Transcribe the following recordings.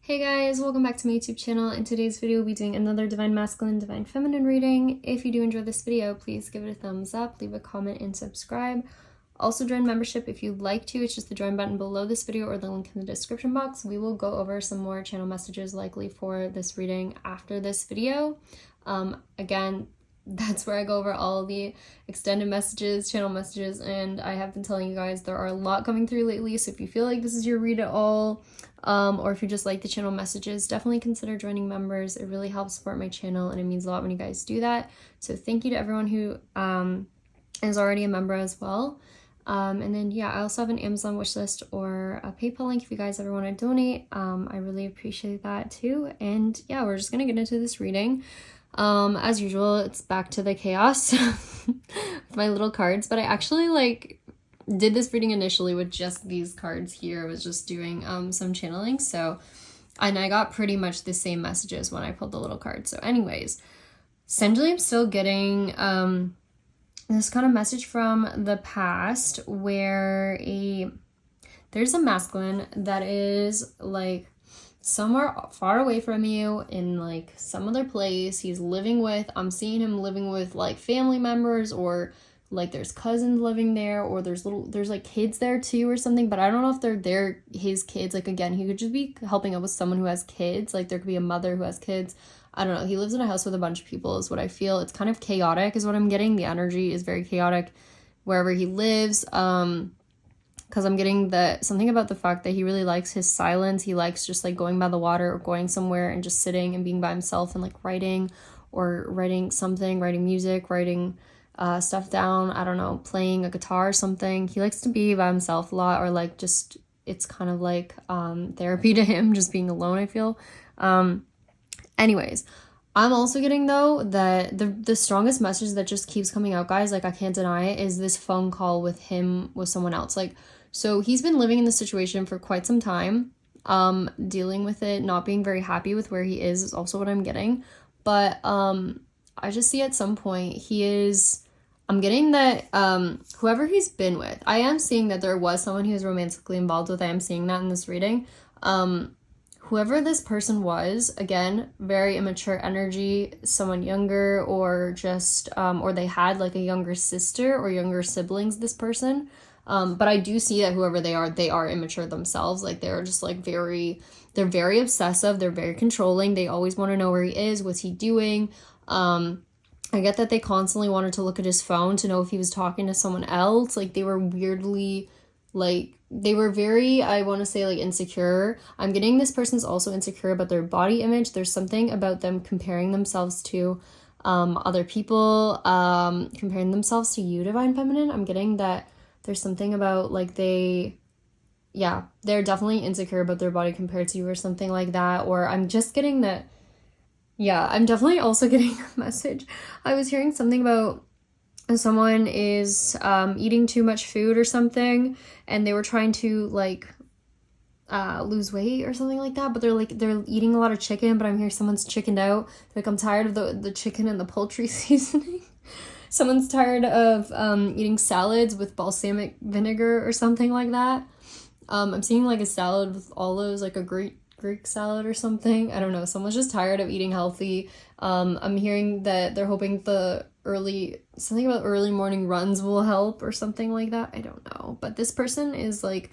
Hey guys, welcome back to my YouTube channel. In today's video, we'll be doing another Divine Masculine, Divine Feminine reading. If you do enjoy this video, please give it a thumbs up, leave a comment, and subscribe. Also join membership if you'd like to. It's just the join button below this video or the link in the description box. We will go over some more channel messages likely for this reading after this video. Again, that's where I go over all the extended messages, channel messages, and I have been telling you guys there are a lot coming through lately, so if you feel like this is your read it all, or if you just like the channel messages, definitely consider joining members. It really helps support my channel, and it means a lot when you guys do that. So thank you to everyone who is already a member as well. And then yeah, I also have an Amazon wishlist or a PayPal link if you guys ever want to donate. I really appreciate that too. And yeah, we're just gonna get into this reading. As usual, it's back to the chaos with my little cards, but I actually did this reading initially with just these cards here. I was just doing some channeling, and I got pretty much the same messages when I pulled the little cards. So anyways, essentially I'm still getting this kind of message from the past where there's a masculine that is like somewhere far away from you in like some other place. He's living with, I'm seeing him living with like family members, or like there's cousins living there, or there's like kids there too or something, but I don't know if they're his kids. Like again, he could just be helping out with someone who has kids. Like there could be a mother who has kids. I don't know. He lives in a house with a bunch of people is what I feel. It's kind of chaotic is what I'm getting. The energy is very chaotic wherever he lives. Because I'm getting something about the fact that he really likes his silence. He likes just like going by the water or going somewhere and just sitting and being by himself and like writing something, writing music, writing stuff down. I don't know, playing a guitar or something. He likes to be by himself a lot, or like just, it's kind of like therapy to him, just being alone, I feel. Anyways, I'm also getting though that the strongest message that just keeps coming out, guys, like I can't deny it, is this phone call with him with someone else. Like, so he's been living in this situation for quite some time, dealing with it, not being very happy with where he is also what I'm getting. But I just see at some point I'm getting that whoever he's been with, I am seeing that there was someone he was romantically involved with. I am seeing that in this reading. Whoever this person was, again, very immature energy, someone younger, or just or they had like a younger sister or younger siblings, this person. But I do see that whoever they are immature themselves. Like they're just like they're very obsessive, they're very controlling, they always want to know where he is, what's he doing. I get that they constantly wanted to look at his phone to know if he was talking to someone else. Like they were weirdly they were very, I want to say, like insecure. I'm getting this person's also insecure about their body image. There's something about them comparing themselves to other people, comparing themselves to you, Divine Feminine. I'm getting that there's something about like they're definitely insecure about their body compared to you or something like that. Or I'm just getting that, I'm definitely also getting a message. I was hearing something about someone is eating too much food or something, and they were trying to lose weight or something like that, but they're eating a lot of chicken, but I'm hearing someone's chickened out. Like, I'm tired of the chicken and the poultry seasoning. Someone's tired of eating salads with balsamic vinegar or something like that. I'm seeing like a salad with olives, like a Greek salad or something. I don't know. Someone's just tired of eating healthy. I'm hearing that they're hoping something about early morning runs will help or something like that. I don't know. But this person is like,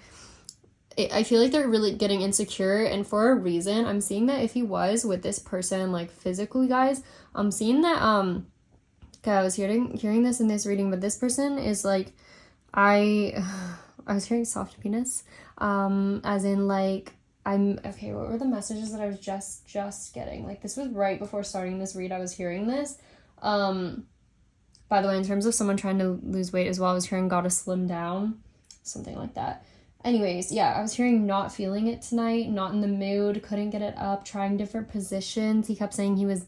I feel like they're really getting insecure, and for a reason. I'm seeing that if he was with this person, like physically, guys, I'm seeing that, okay, I was hearing this in this reading, but this person is like, I was hearing soft penis, as in like, okay, what were the messages that I was just getting? Like, this was right before starting this read, I was hearing this. By the way, in terms of someone trying to lose weight as well, I was hearing gotta slim down, something like that. Anyways, yeah, I was hearing not feeling it tonight, not in the mood, couldn't get it up, trying different positions. He kept saying he was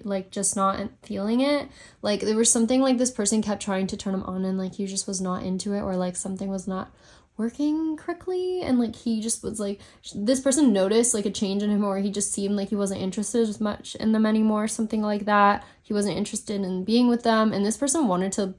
like just not feeling it. Like there was something like this person kept trying to turn him on, and like he just was not into it, or like something was not working correctly, and like he just was like, this person noticed like a change in him, or he just seemed like he wasn't interested as much in them anymore, something like that. He wasn't interested in being with them, and this person wanted to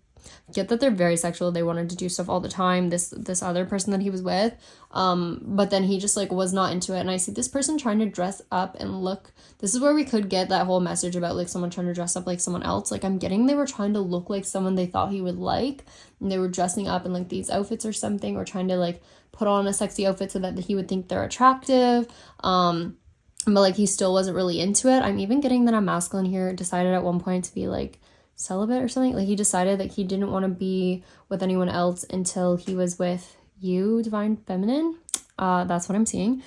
Get that they're very sexual. They wanted to do stuff all the time. This other person that he was with, but then he just like was not into it. And I see this person trying to dress up and look. This is where we could get that whole message about like someone trying to dress up like someone else. Like I'm getting they were trying to look like someone they thought he would like, and they were dressing up in like these outfits or something, or trying to like put on a sexy outfit so that he would think they're attractive. But like he still wasn't really into it. I'm even getting that a masculine here decided at one point to be like celibate or something. Like he decided that he didn't want to be with anyone else until he was with you, divine feminine. That's what I'm seeing.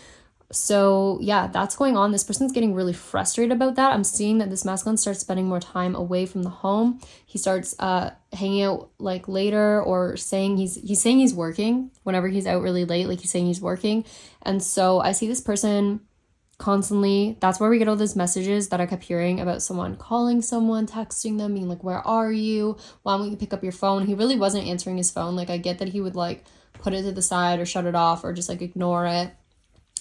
So yeah, that's going on. This person's getting really frustrated about that. I'm seeing that this masculine starts spending more time away from the home. He starts hanging out like later, or saying he's saying he's working whenever he's out really late. Like he's saying he's working. And so I see this person constantly, that's where we get all those messages that I kept hearing about someone calling someone, texting them, being like, where are you? Why won't you pick up your phone? He really wasn't answering his phone. Like I get that he would like put it to the side or shut it off or just like ignore it.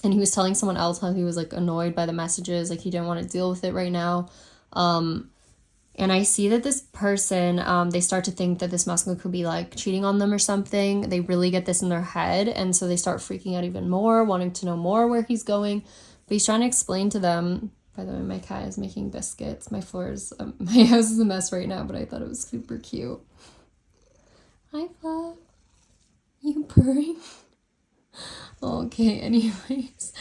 And he was telling someone else how he was like annoyed by the messages, like he didn't want to deal with it right now. And I see that this person, they start to think that this masculine could be like cheating on them or something. They really get this in their head, and so they start freaking out even more, wanting to know more where he's going. But he's trying to explain to them. By the way, my cat is making biscuits. My floors, my house is a mess right now, but I thought it was super cute. Hi, Fluff. You purring? Okay, anyways.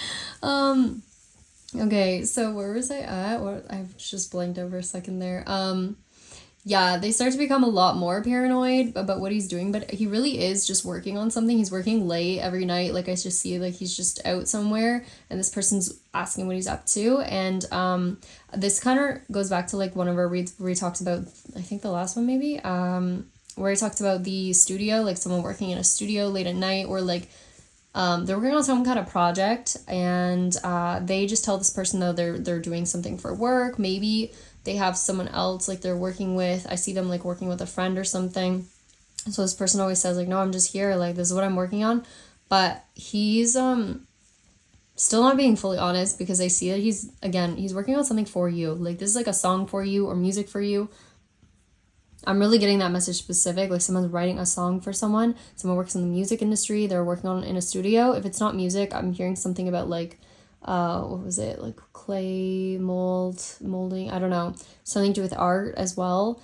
Okay, so where was I at? I've just blanked over a second there. Yeah, they start to become a lot more paranoid about what he's doing, but he really is just working on something. He's working late every night. Like I just see like he's just out somewhere, and this person's asking what he's up to. And this kind of goes back to like one of our reads where he talks about, I think the last one maybe, where he talked about the studio, like someone working in a studio late at night, or like they're working on some kind of project, and they just tell this person though they're doing something for work. Maybe they have someone else like they're working with. I see them like working with a friend or something. So this person always says like, no, I'm just here, like this is what I'm working on. But he's still not being fully honest, because I see that he's working on something for you. Like this is like a song for you or music for you. I'm really getting that message specific, like someone's writing a song for someone works in the music industry, they're working on it in a studio. If it's not music, I'm hearing something about like what was it, like clay molding, I don't know, something to do with art as well.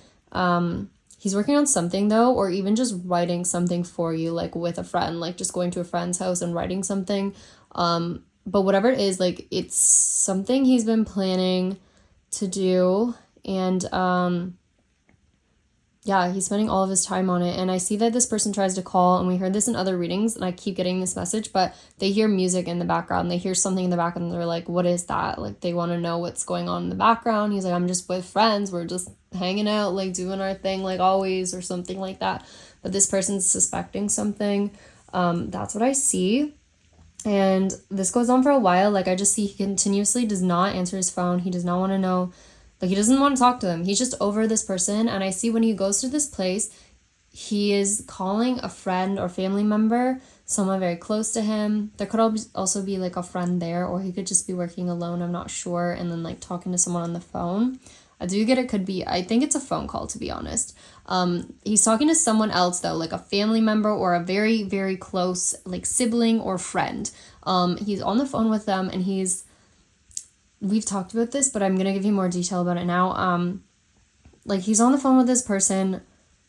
He's working on something though, or even just writing something for you, like with a friend, like just going to a friend's house and writing something. But whatever it is, like it's something he's been planning to do, and yeah, he's spending all of his time on it. And I see that this person tries to call, and we heard this in other readings, and I keep getting this message, but they hear music in the background. They hear something in the background, and they're like, what is that? Like, they want to know what's going on in the background. He's like, I'm just with friends. We're just hanging out, like, doing our thing, like, always, or something like that. But this person's suspecting something. That's what I see. And this goes on for a while. Like, I just see he continuously does not answer his phone. He does not want to know. Like, he doesn't want to talk to them. He's just over this person. And I see when he goes to this place, he is calling a friend or family member, someone very close to him. There could also be, like, a friend there, or he could just be working alone. I'm not sure. And then, like, talking to someone on the phone. I do get it could be, I think it's a phone call, to be honest. He's talking to someone else, though, like a family member or a very, very close, like, sibling or friend. He's on the phone with them, and we've talked about this, but I'm going to give you more detail about it now. Like, he's on the phone with this person,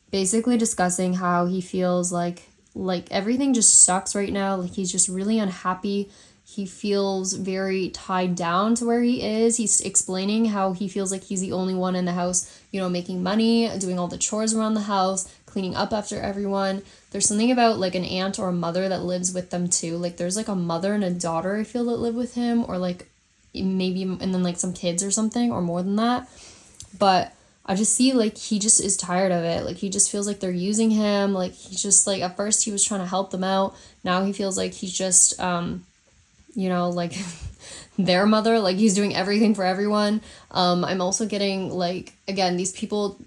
basically discussing how he feels like everything just sucks right now. Like, he's just really unhappy. He feels very tied down to where he is. He's explaining how he feels like he's the only one in the house, you know, making money, doing all the chores around the house, cleaning up after everyone. There's something about, like, an aunt or a mother that lives with them, too. Like, there's, like, a mother and a daughter, I feel, that live with him, or, like, maybe, and then, like, some kids or something, or more than that. But I just see, like, he just is tired of it. Like, he just feels like they're using him. Like, he's just, like, at first he was trying to help them out. Now he feels like he's just, you know, like, their mother. Like, he's doing everything for everyone. I'm also getting, like, again, these people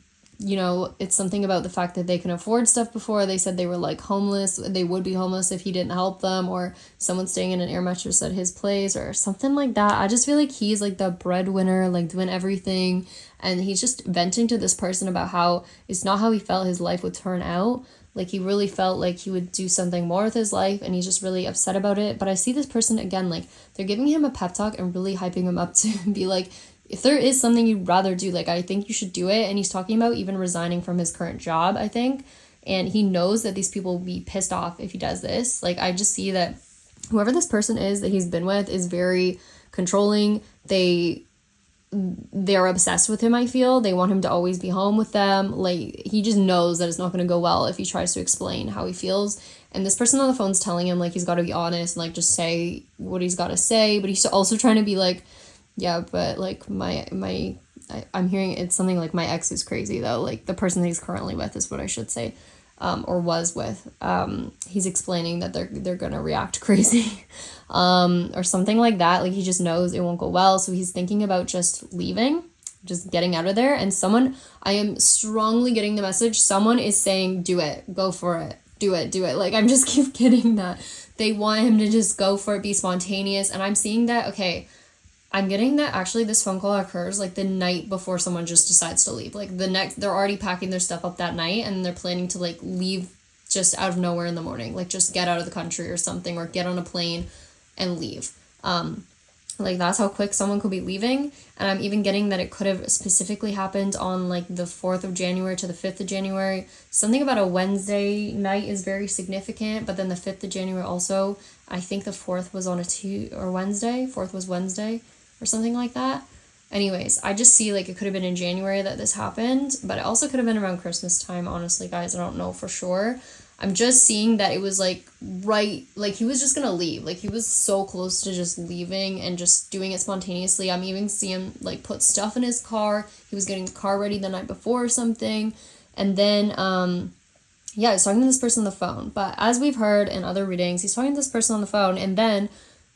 you know, it's something about the fact that they can afford stuff before. They said they were like homeless. They would be homeless if he didn't help them, or someone staying in an air mattress at his place or something like that. I just feel like he's like the breadwinner, like doing everything. And he's just venting to this person about how it's not how he felt his life would turn out. Like he really felt like he would do something more with his life, and he's just really upset about it. But I see this person again, like they're giving him a pep talk and really hyping him up to be like, if there is something you'd rather do, like, I think you should do it. And he's talking about even resigning from his current job, I think. And he knows that these people will be pissed off if he does this. Like, I just see that whoever this person is that he's been with is very controlling. They're obsessed with him, I feel. They want him to always be home with them. Like, he just knows that it's not going to go well if he tries to explain how he feels. And this person on the phone's telling him, like, he's got to be honest and, like, just say what he's got to say. But he's also trying to be like, yeah, but like I'm hearing it's something like my ex is crazy though. Like the person that he's currently with is what I should say, or was with. He's explaining that they're gonna react crazy, or something like that. Like he just knows it won't go well, so he's thinking about just leaving, just getting out of there. And I am strongly getting the message. Someone is saying, "Do it, go for it, do it." Like I'm just keep getting that they want him to just go for it, be spontaneous, and I'm seeing that. Okay. I'm getting that actually this phone call occurs like the night before someone just decides to leave. Like they're already packing their stuff up that night and they're planning to like leave just out of nowhere in the morning. Like just get out of the country or something, or get on a plane and leave. Like that's how quick someone could be leaving. And I'm even getting that it could have specifically happened on like the 4th of January to the 5th of January. Something about a Wednesday night is very significant, but then the 5th of January also, I think the 4th was on a Wednesday. 4th was Wednesday. Or something like that. Anyways, I just see like it could have been in January that this happened, but it also could have been around Christmas time, honestly, guys. I don't know for sure. I'm just seeing that it was like right, like he was just gonna leave. Like he was so close to just leaving and just doing it spontaneously. I'm even seeing him like put stuff in his car. He was getting the car ready the night before or something. And then yeah, he's talking to this person on the phone. But as we've heard in other readings, he's talking to this person on the phone, and then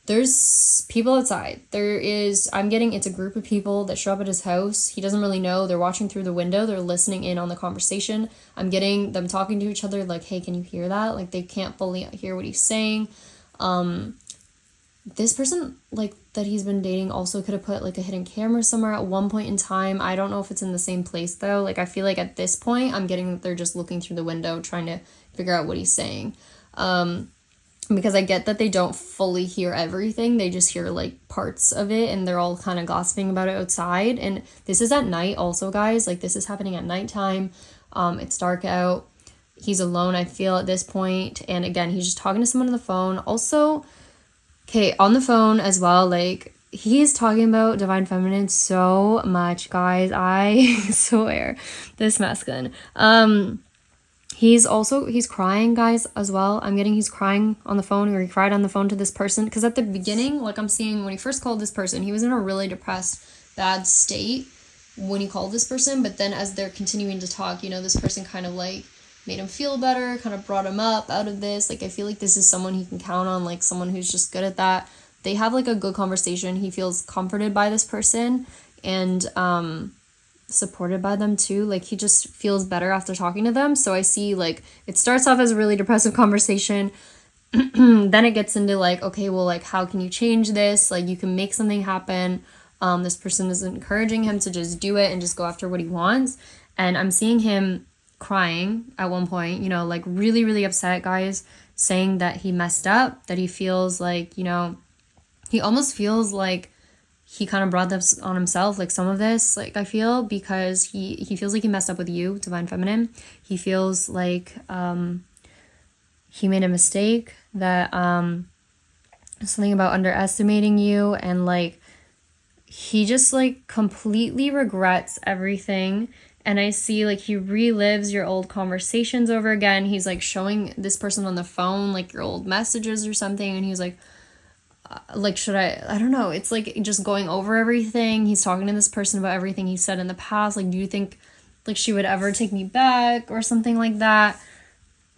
there's people outside. I'm getting it's a group of people that show up at his house. He doesn't really know. They're watching through the window. They're listening in on the conversation. I'm getting them talking to each other like, hey, can you hear that? Like they can't fully hear what he's saying. This person like that he's been dating also could have put like a hidden camera somewhere at one point in time. I don't know if it's in the same place though. Like I feel like at this point I'm getting that they're just looking through the window trying to figure out what he's saying. Because I get that they don't fully hear everything. They just hear like parts of it, and they're all kind of gossiping about it outside. And this is at night also, guys. Like this is happening at nighttime. It's dark out. He's alone, I feel, at this point. And again, he's just talking to someone on the phone. Also, okay, on the phone as well, like he's talking about divine feminine so much, guys. I swear, this masculine. He's crying, guys, as well. I'm getting he's crying on the phone, or he cried on the phone to this person. Because at the beginning, like I'm seeing when he first called this person, he was in a really depressed, bad state when he called this person. But then as they're continuing to talk, you know, this person kind of like made him feel better, kind of brought him up out of this. Like I feel like this is someone he can count on, like someone who's just good at that. They have like a good conversation. He feels comforted by this person and supported by them too. Like he just feels better after talking to them. So I see like it starts off as a really depressive conversation. Then it gets into like, okay, well, like how can you change this? Like you can make something happen. This person is encouraging him to just do it and just go after what he wants. And I'm seeing him crying at one point, you know, like really, really upset, guys, saying that he messed up, that he feels like, you know, he almost feels like he kind of brought this on himself, like some of this, like I feel, because he feels like he messed up with you, divine feminine. He feels like he made a mistake, that something about underestimating you, and like he just like completely regrets everything. And I see like he relives your old conversations over again. He's like showing this person on the phone like your old messages or something, and he's like should I don't know, it's like just going over everything. He's talking to this person about everything he said in the past, like do you think like she would ever take me back or something like that.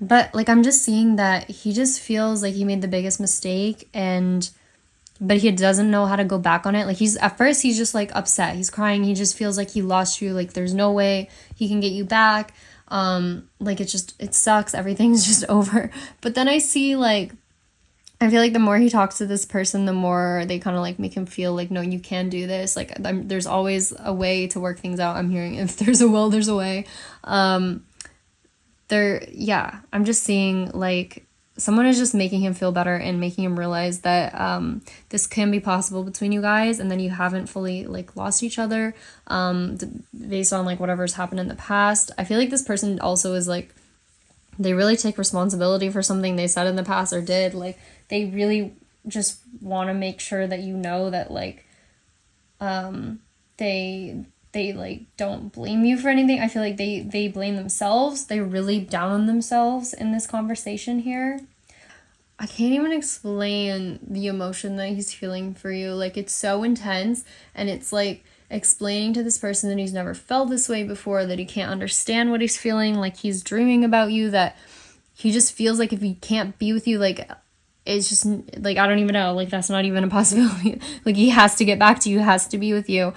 But like I'm just seeing that he just feels like he made the biggest mistake, and but he doesn't know how to go back on it. Like, at first he's just like upset, he's crying, he just feels like he lost you, like there's no way he can get you back. Like it sucks, everything's just over. But then I see, like, I feel like the more he talks to this person, the more they kind of like make him feel like, no, you can do this. Like, there's always a way to work things out. I'm hearing, if there's a will, there's a way. I'm just seeing like someone is just making him feel better and making him realize that this can be possible between you guys, and then you haven't fully like lost each other based on like whatever's happened in the past. I feel like this person also is like, they really take responsibility for something they said in the past or did. Like, they really just want to make sure that you know that like they like don't blame you for anything. I feel like they blame themselves. They're really down on themselves in this conversation here. I can't even explain the emotion that he's feeling for you. Like, it's so intense, and it's like explaining to this person that he's never felt this way before, that he can't understand what he's feeling, like he's dreaming about you, that he just feels like if he can't be with you, like it's just like, I don't even know, like that's not even a possibility. Like, he has to get back to you, has to be with you.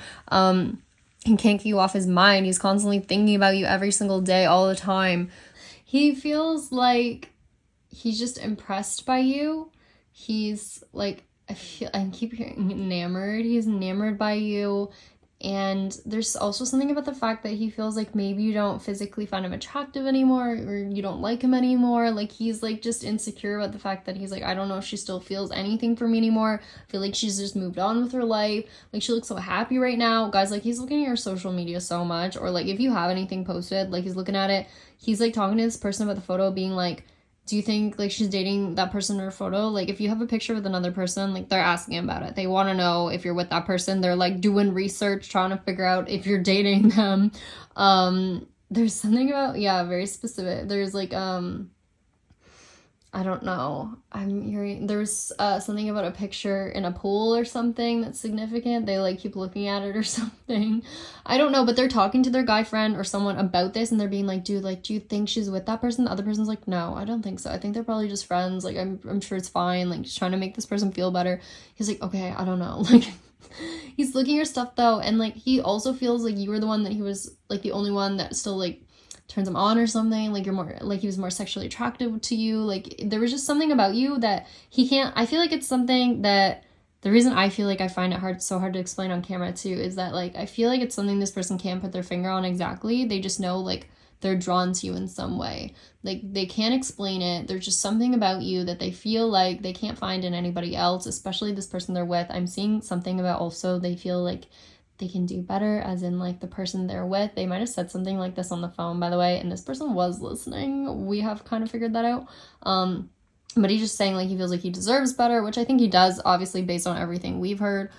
He can't get you off his mind. He's constantly thinking about you every single day, all the time. He feels like he's just impressed by you. He's like, I keep hearing enamored. He's enamored by you. And there's also something about the fact that he feels like maybe you don't physically find him attractive anymore, or you don't like him anymore. Like, he's like just insecure about the fact that he's like, I don't know if she still feels anything for me anymore. I feel like she's just moved on with her life. Like, she looks so happy right now. Guys, like, he's looking at your social media so much, or like if you have anything posted, like he's looking at it. He's like talking to this person about the photo, being like, do you think like she's dating that person in her photo? Like, if you have a picture with another person, like they're asking about it. They want to know if you're with that person. They're like doing research, trying to figure out if you're dating them. There's something about, very specific. There's like, I don't know. I'm hearing there's something about a picture in a pool or something that's significant. They like keep looking at it or something. I don't know, but they're talking to their guy friend or someone about this, and they're being like, dude, like, do you think she's with that person? The other person's like, no, I don't think so. I think they're probably just friends. Like, I'm sure it's fine. Like, just trying to make this person feel better. He's like, okay, I don't know. Like, he's looking at your stuff though, and like he also feels like you were the one that he was like the only one that still like turns him on or something. Like, you're more like, he was more sexually attractive to you. Like, there was just something about you that he can't. I feel like it's something that the reason I feel like I find it so hard to explain on camera too is that like I feel like it's something this person can't put their finger on exactly. They just know like they're drawn to you in some way. Like, they can't explain it. There's just something about you that they feel like they can't find in anybody else, especially this person they're with. I'm seeing something about also they feel like they can do better, as in like the person they're with. They might have said something like this on the phone, by the way, and this person was listening. We have kind of figured that out. But he's just saying like he feels like he deserves better, which I think he does, obviously, based on everything we've heard.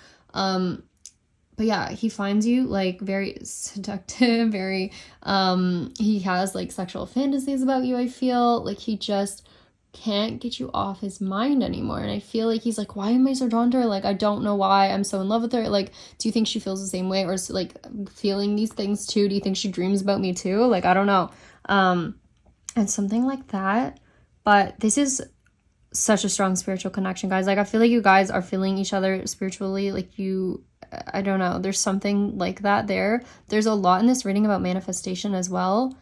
But yeah, he finds you like very seductive, very he has like sexual fantasies about you. I feel like he just can't get you off his mind anymore, and I feel like he's like, why am I so drawn to her? Like, I don't know why I'm so in love with her. Like, do you think she feels the same way, or is like feeling these things too? Do you think she dreams about me too? Like, I don't know. And something like that. But this is such a strong spiritual connection, guys. Like, I feel like you guys are feeling each other spiritually. Like, I don't know, there's something like that there. There's a lot in this reading about manifestation as well,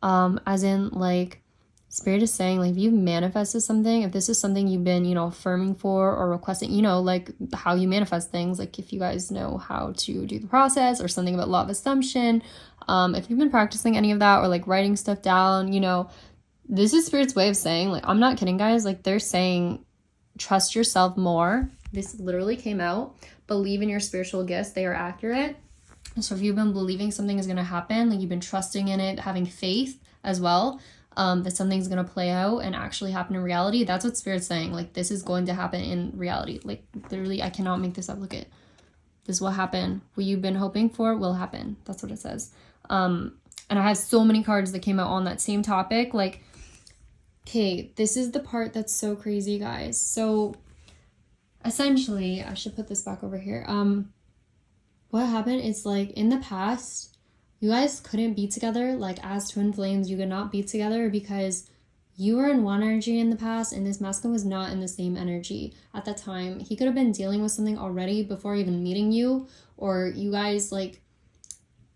as in like Spirit is saying, like, if you've manifested something, if this is something you've been, affirming for or requesting, like how you manifest things, like if you guys know how to do the process or something about law of assumption, if you've been practicing any of that or like writing stuff down, this is Spirit's way of saying, like, I'm not kidding, guys. Like, they're saying, trust yourself more. This literally came out. Believe in your spiritual gifts. They are accurate. So if you've been believing something is going to happen, like you've been trusting in it, having faith as well, that something's going to play out and actually happen in reality. That's what Spirit's saying. Like, this is going to happen in reality. Like, literally, I cannot make this up. Look at this will happen. What you've been hoping for will happen. That's what it says. And I have so many cards that came out on that same topic. Like, okay, this is the part that's so crazy, guys. So essentially, I should put this back over here. What happened is, like, in the past, you guys couldn't be together. Like, as twin flames, you could not be together because you were in one energy in the past and this masculine was not in the same energy at that time. He could have been dealing with something already before even meeting you, or you guys, like,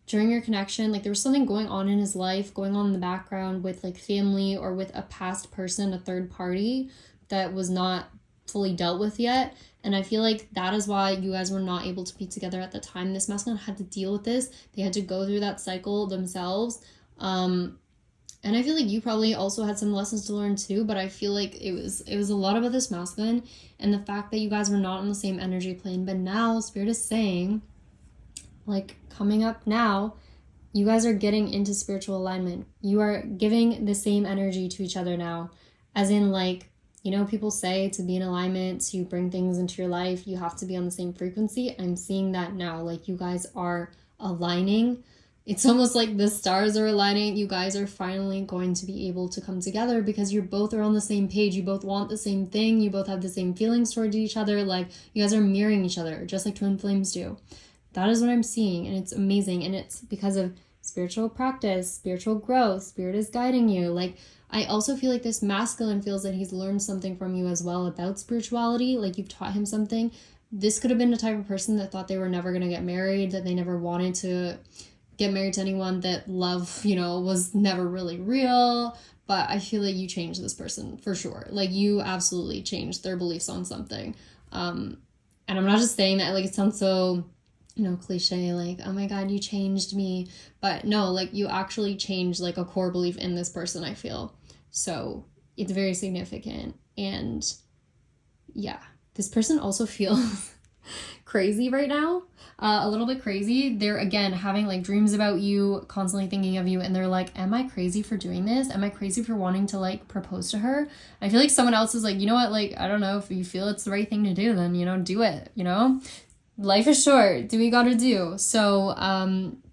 during your connection, like there was something going on in his life, going on in the background with like family or with a past person, a third party that was not fully dealt with yet. And I feel like that is why you guys were not able to be together at the time. This masculine had to deal with this. They had to go through that cycle themselves. And I feel like you probably also had some lessons to learn too, but I feel like it was a lot about this masculine and the fact that you guys were not on the same energy plane. But now Spirit is saying, like, coming up now, you guys are getting into spiritual alignment. You are giving the same energy to each other now. As in, like, you know, people say to be in alignment, to bring things into your life, you have to be on the same frequency. I'm seeing that now. Like, you guys are aligning. It's almost like the stars are aligning. You guys are finally going to be able to come together because you both are on the same page. You both want the same thing. You both have the same feelings towards each other. Like, you guys are mirroring each other, just like twin flames do. That is what I'm seeing, and it's amazing. And it's because of spiritual practice, spiritual growth. Spirit is guiding you. Like, I also feel like this masculine feels that he's learned something from you as well about spirituality. Like, you've taught him something. This could have been the type of person that thought they were never going to get married, that they never wanted to get married to anyone, that love, you know, was never really real. But I feel like you changed this person for sure. Like, you absolutely changed their beliefs on something. And I'm not just saying that, like, it sounds so, you know, cliche, like, oh my God, you changed me. But no, like, you actually changed like a core belief in this person, I feel. So it's very significant. And yeah, this person also feels crazy right now, a little bit crazy. They're, again, having like dreams about you, constantly thinking of you, and they're like, am I crazy for doing this? Am I crazy for wanting to like propose to her? I feel like someone else is like, you know what, like, I don't know, if you feel it's the right thing to do, then, you know, do it, you know? Life is short. Do what you gotta do. So,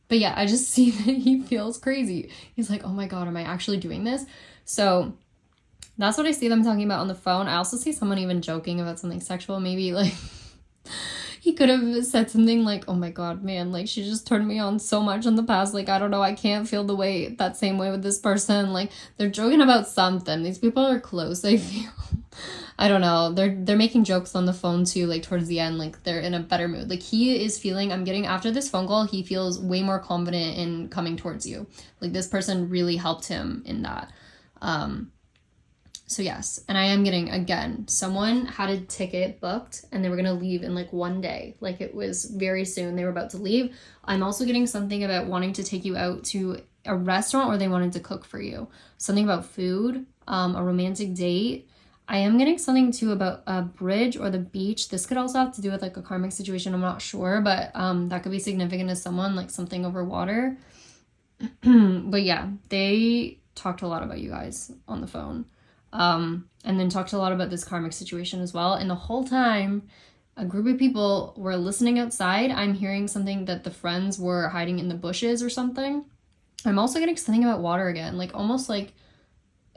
but yeah, I just see that he feels crazy. He's like, oh my God, am I actually doing this? So that's what I see them talking about on the phone. I also see someone even joking about something sexual. Maybe like he could have said something like, oh my God, man, like, she just turned me on so much in the past. Like, I don't know, I can't feel that same way with this person. Like, they're joking about something. These people are close, I feel. I don't know. They're making jokes on the phone too, like towards the end, like they're in a better mood. Like, he is feeling, I'm getting, after this phone call, he feels way more confident in coming towards you. Like, this person really helped him in that. So yes, and I am getting, again, someone had a ticket booked and they were going to leave in like one day. Like, it was very soon. They were about to leave. I'm also getting something about wanting to take you out to a restaurant, or they wanted to cook for you. Something about food, a romantic date. I am getting something too about a bridge or the beach. This could also have to do with like a karmic situation. I'm not sure, but that could be significant to someone, like something over water. But yeah, they talked a lot about you guys on the phone. And then talked a lot about this karmic situation as well. And the whole time, a group of people were listening outside. I'm hearing something that the friends were hiding in the bushes or something. I'm also getting something about water again, like almost like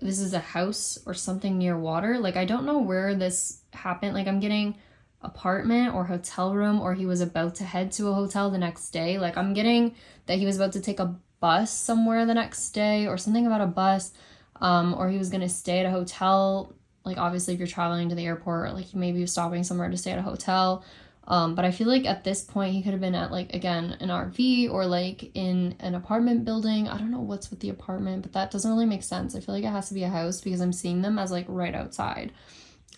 this is a house or something near water. Like, I don't know where this happened. Like, I'm getting apartment or hotel room, or he was about to head to a hotel the next day. Like, I'm getting that he was about to take a bus somewhere the next day, or something about a bus. Or he was going to stay at a hotel. Like, obviously, if you're traveling to the airport, like, maybe you're stopping somewhere to stay at a hotel. But I feel like at this point, he could have been at, like, again, an RV or, like, in an apartment building. I don't know what's with the apartment, but that doesn't really make sense. I feel like it has to be a house because I'm seeing them as, like, right outside.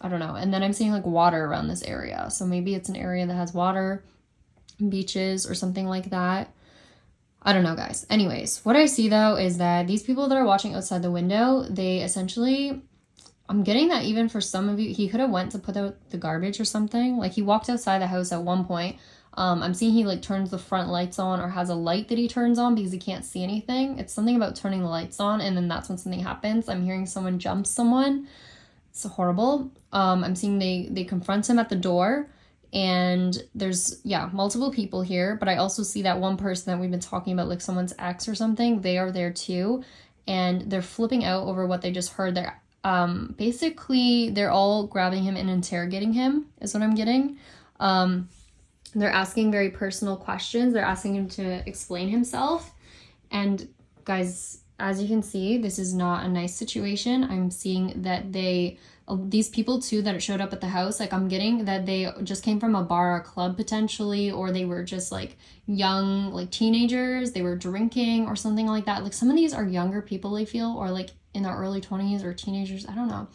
I don't know. And then I'm seeing, like, water around this area. So maybe it's an area that has water, beaches, or something like that. I don't know, guys. Anyways, what I see, though, is that these people that are watching outside the window, they essentially, I'm getting that even for some of you, he could have went to put out the garbage or something. Like, he walked outside the house at one point. I'm seeing he, like, turns the front lights on, or has a light that he turns on because he can't see anything. It's something about turning the lights on, and then that's when something happens. I'm hearing someone jump someone. It's horrible. I'm seeing they confront him at the door. And there's, yeah, multiple people here, but I also see that one person that we've been talking about, like someone's ex or something, they are there too, and they're flipping out over what they just heard. They're basically, they're all grabbing him and interrogating him, is what I'm getting. They're asking very personal questions. They're asking him to explain himself. And guys, as you can see, this is not a nice situation. I'm seeing that these people too that showed up at the house, like I'm getting that they just came from a bar or club potentially, or they were just like young, like teenagers, they were drinking or something like that. Like some of these are younger people, I feel, or like in their early 20s or teenagers. I don't know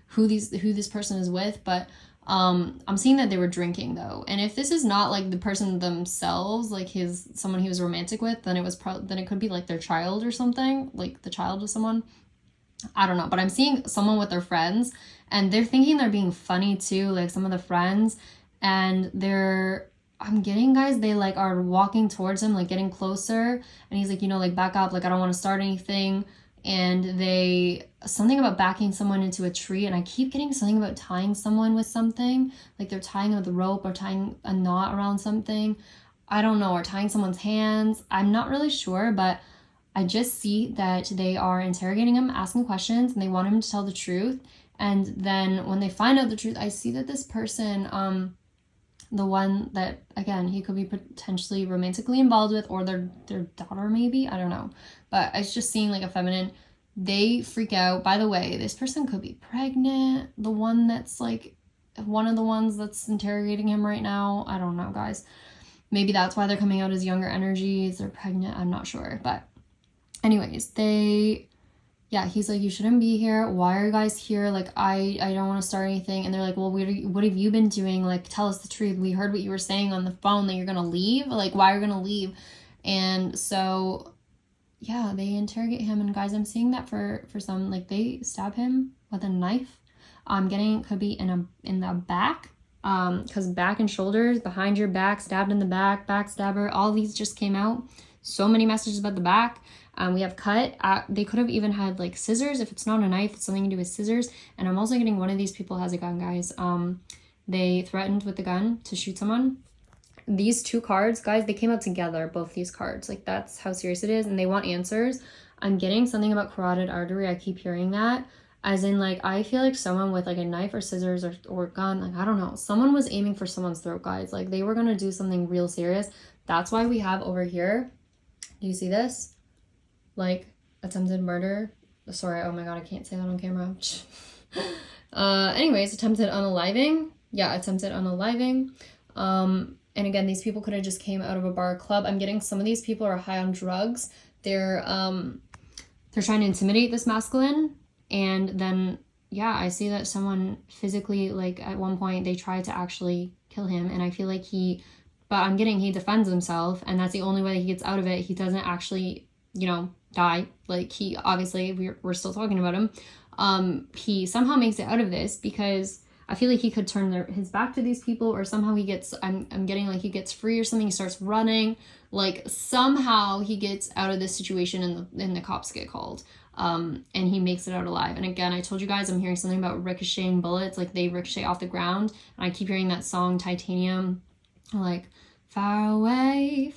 who this person is with, but I'm seeing that they were drinking though. And if this is not like the person themselves, like someone he was romantic with, then then it could be like their child or something, like the child of someone. I don't know, but I'm seeing someone with their friends and they're thinking they're being funny too, like some of the friends, and I'm getting, guys, they like are walking towards him, like getting closer, and he's like, you know, like back up, like I don't want to start anything. And something about backing someone into a tree, and I keep getting something about tying someone with something, like they're tying with a rope or tying a knot around something, I don't know, or tying someone's hands. I'm not really sure, but I just see that they are interrogating him, asking questions, and they want him to tell the truth. And then when they find out the truth, I see that this person, the one that, again, he could be potentially romantically involved with, or their daughter maybe, I don't know. But I was just seeing like a feminine, they freak out. By the way, this person could be pregnant. The one that's like one of the ones that's interrogating him right now. I don't know, guys. Maybe that's why they're coming out as younger energies. They're pregnant. I'm not sure. But anyways, he's like, you shouldn't be here. Why are you guys here? Like, I don't want to start anything. And they're like, well, what have you been doing? Like, tell us the truth. We heard what you were saying on the phone that you're going to leave. Like, why are you going to leave? And so, yeah, they interrogate him. And guys, I'm seeing that for some, like they stab him with a knife. I'm getting, could be in the back. Because back and shoulders, behind your back, stabbed in the back, backstabber, all these just came out. So many messages about the back. We have cut. They could have even had like scissors. If it's not a knife, it's something to do with scissors. And I'm also getting one of these people has a gun, guys. They threatened with the gun to shoot someone. These two cards, guys, they came out together, both these cards. Like, that's how serious it is. And they want answers. I'm getting something about carotid artery. I keep hearing that. As in, like, I feel like someone with like a knife or scissors or gun, like, I don't know. Someone was aiming for someone's throat, guys. Like, they were going to do something real serious. That's why we have over here. Do you see this? Like, attempted murder. Sorry, oh my god, I can't say that on camera. Anyways, attempted unaliving. Yeah, attempted unaliving. And again, these people could have just came out of a bar or club. I'm getting some of these people are high on drugs. They're trying to intimidate this masculine. And then, yeah, I see that someone physically, like, at one point, they tried to actually kill him. And I feel like but I'm getting he defends himself. And that's the only way that he gets out of it. He doesn't actually, you know, die. Like, he, obviously, we're still talking about him. He somehow makes it out of this because I feel like he could turn his back to these people, or somehow he gets, I'm getting like he gets free or something. He starts running. Like, somehow he gets out of this situation and the cops get called. And he makes it out alive. And again, I told you guys, I'm hearing something about ricocheting bullets. Like, they ricochet off the ground. And I keep hearing that song, Titanium. Like, far away,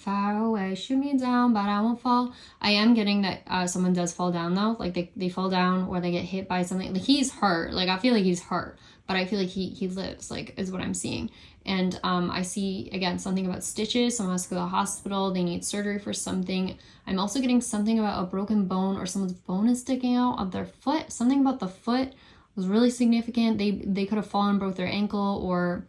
shoot me down, but I won't fall. I am getting that someone does fall down, though. Like, they fall down or they get hit by something. Like, he's hurt. Like, I feel like he's hurt. But I feel like he lives, like, is what I'm seeing. And I see, again, something about stitches. Someone has to go to the hospital. They need surgery for something. I'm also getting something about a broken bone, or someone's bone is sticking out of their foot. Something about the foot was really significant. They could have fallen, broke their ankle, or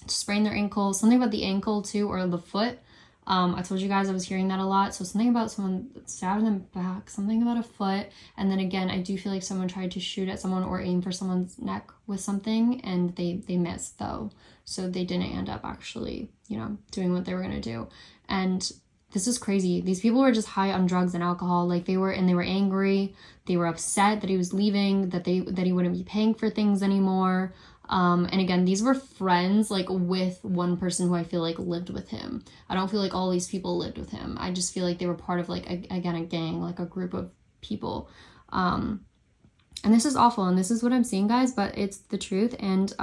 sprained their ankle. Something about the ankle, too, or the foot. I told you guys I was hearing that a lot. So something about someone stabbed them back, something about a foot. And then again, I do feel like someone tried to shoot at someone or aim for someone's neck with something, and they missed, though. So they didn't end up actually, you know, doing what they were going to do. And this is crazy. These people were just high on drugs and alcohol. Like, they were angry. They were upset that he was leaving, that he wouldn't be paying for things anymore. And again, these were friends, like, with one person who I feel like lived with him. I don't feel like all these people lived with him. I just feel like they were part of, like, a gang, like a group of people. And this is awful, and this is what I'm seeing, guys, but it's the truth. And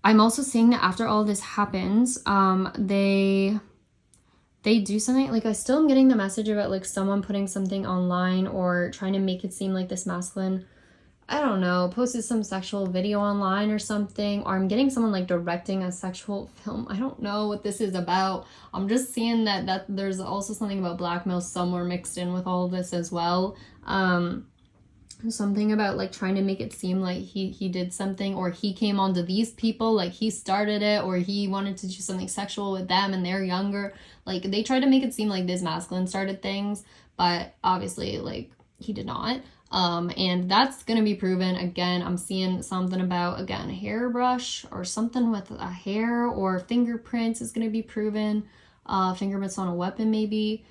I'm also seeing that after all this happens, they do something. Like, I still am getting the message about, like, someone putting something online or trying to make it seem like this masculine I don't know, posted some sexual video online or something, or I'm getting someone like directing a sexual film. I don't know what this is about. I'm just seeing that there's also something about blackmail somewhere mixed in with all of this as well. Something about like trying to make it seem like he did something, or he came onto these people, like he started it, or he wanted to do something sexual with them and they're younger. Like they try to make it seem like this masculine started things, but obviously like he did not. And that's gonna be proven. Again, I'm seeing something about, again, a hairbrush or something with a hair, or fingerprints is gonna be proven. Fingerprints on a weapon maybe.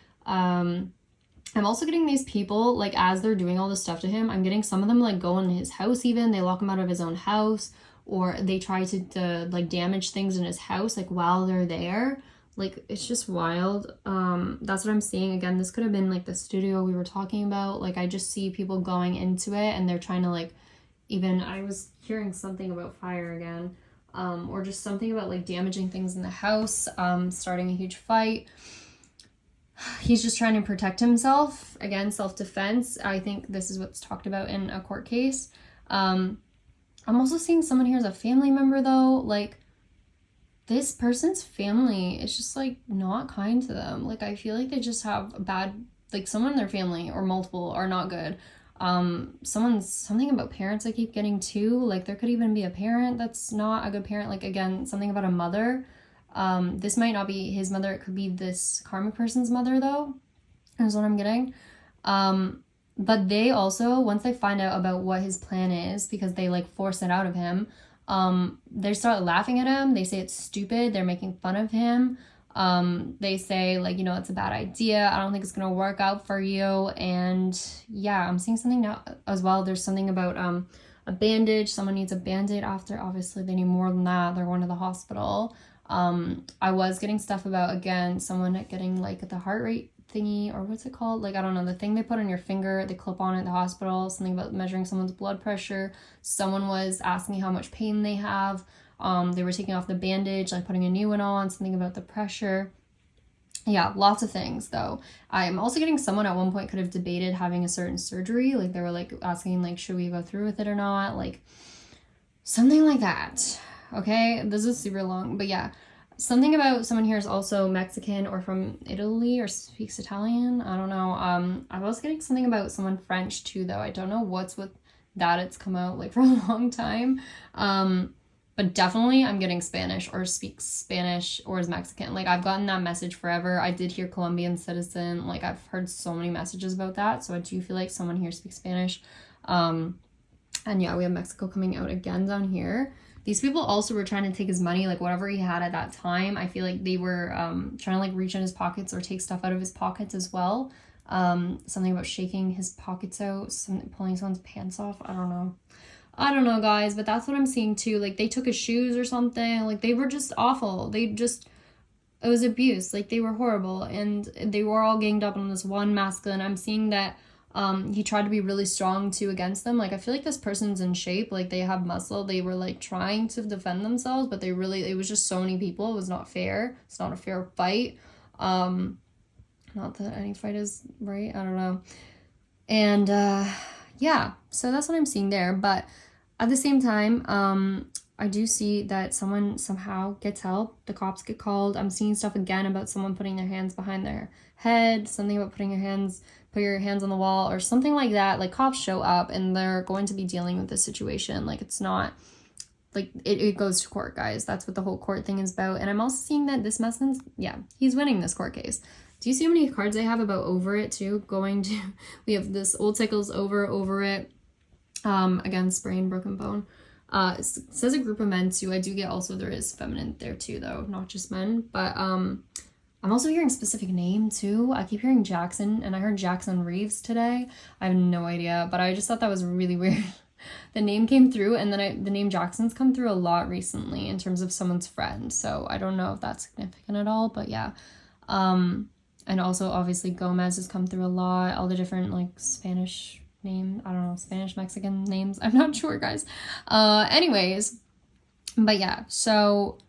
I'm also getting these people, like, as they're doing all this stuff to him, I'm getting some of them, like, go in his house even. They lock him out of his own house, or they try to like, damage things in his house, like, while they're there. Like, it's just wild. That's what I'm seeing. Again, this could have been, like, the studio we were talking about. Like, I just see people going into it, and they're trying to, like, even, I was hearing something about fire again, or just something about, like, damaging things in the house, starting a huge fight. He's just trying to protect himself. Again, self-defense. I think this is what's talked about in a court case. I'm also seeing someone here as a family member, though. Like, this person's family is just, like, not kind to them. Like, I feel like they just have a bad, like, someone in their family, or multiple, are not good. Something about parents I keep getting too. Like, there could even be a parent that's not a good parent. Like, again, something about a mother. This might not be his mother. It could be this karmic person's mother, though, is what I'm getting. But they also, once they find out about what his plan is, because they, like, force it out of him, they start laughing at him. They say it's stupid. They're making fun of him. They say, like, you know, it's a bad idea. I don't think it's gonna work out for you. And yeah, I'm seeing something now as well. There's something about a bandage. Someone needs a band-aid after. Obviously, they need more than that. They're going to the hospital. I was getting stuff about, again, someone getting, like, the heart rate thingy, or what's it called? Like, I don't know, the thing they put on your finger, they clip on at the hospital, something about measuring someone's blood pressure. Someone was asking how much pain they have. They were taking off the bandage, like putting a new one on, something about the pressure. Yeah, lots of things, though. I'm also getting someone at one point could have debated having a certain surgery. Like, they were, like, asking, like, should we go through with it or not? Like, something like that. Okay, this is super long, but yeah, something about someone here is also Mexican or from Italy or speaks Italian. I don't know. I was getting something about someone French too, though. I don't know what's with that. It's come out, like, for a long time. But definitely I'm getting Spanish, or speaks Spanish, or is Mexican. Like, I've gotten that message forever. I did hear Colombian citizen. Like, I've heard so many messages about that. So I do feel like someone here speaks Spanish. And yeah, we have Mexico coming out again down here. These people also were trying to take his money, like, whatever he had at that time. I feel like they were trying to, like, reach in his pockets or take stuff out of his pockets as well. Something about shaking his pockets out, pulling someone's pants off. I don't know, guys, but that's what I'm seeing too. Like, they took his shoes or something. Like, they were just awful. It was abuse. Like, they were horrible, and they were all ganged up on this one masculine. I'm seeing that he tried to be really strong too against them. Like, I feel like this person's in shape. Like, they have muscle. They were, like, trying to defend themselves, but it was just so many people. It was not fair. It's not a fair fight. Not that any fight is right. I don't know. And yeah, so that's what I'm seeing there. But at the same time, I do see that someone somehow gets help. The cops get called. I'm seeing stuff again about someone putting their hands behind their head, something about put your hands on the wall, or something like that. Like, cops show up and they're going to be dealing with this situation. Like, it's not, like, it goes to court, guys. That's what the whole court thing is about. And I'm also seeing that this masculine's, yeah, he's winning this court case. Do you see how many cards I have about over it too? We have this old cycles over it. Again, sprain, broken bone. It says a group of men too. I do get also there is feminine there too, though, not just men. But I'm also hearing specific name too. I keep hearing Jackson, and I heard Jackson Reeves today. I have no idea, but I just thought that was really weird. The name came through, and then the name Jackson's come through a lot recently in terms of someone's friend. So I don't know if that's significant at all, but yeah. And also obviously Gomez has come through a lot. All the different, like, Spanish name, I don't know, Spanish Mexican names. I'm not sure, guys. Anyways, but yeah, so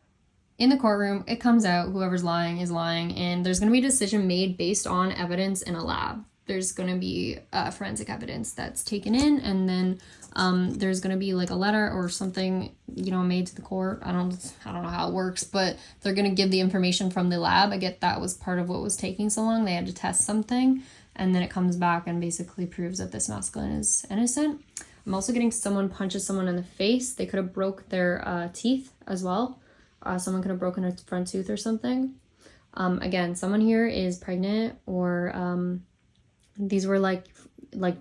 in the courtroom, it comes out whoever's lying is lying, and there's going to be a decision made based on evidence in a lab. there's going to be forensic evidence that's taken in, and then there's going to be like a letter or something, you know, made to the court. I don't know how it works, but they're going to give the information from the lab. I get that was part of what was taking so long. They had to test something, and then it comes back and basically proves that this masculine is innocent. I'm also getting someone punches someone in the face. They could have broke their teeth as well. Someone could have broken a front tooth or something. Again, someone here is pregnant, or these were like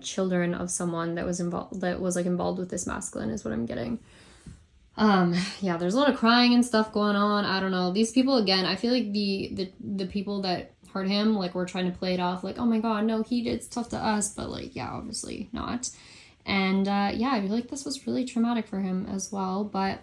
children of someone that was involved with this masculine, is what I'm getting. Yeah, there's a lot of crying and stuff going on. I don't know. These people, again, I feel like the people that hurt him, like, were trying to play it off like, oh my god, no, he did stuff to us, but like, yeah, obviously not. And yeah, I feel like this was really traumatic for him as well. But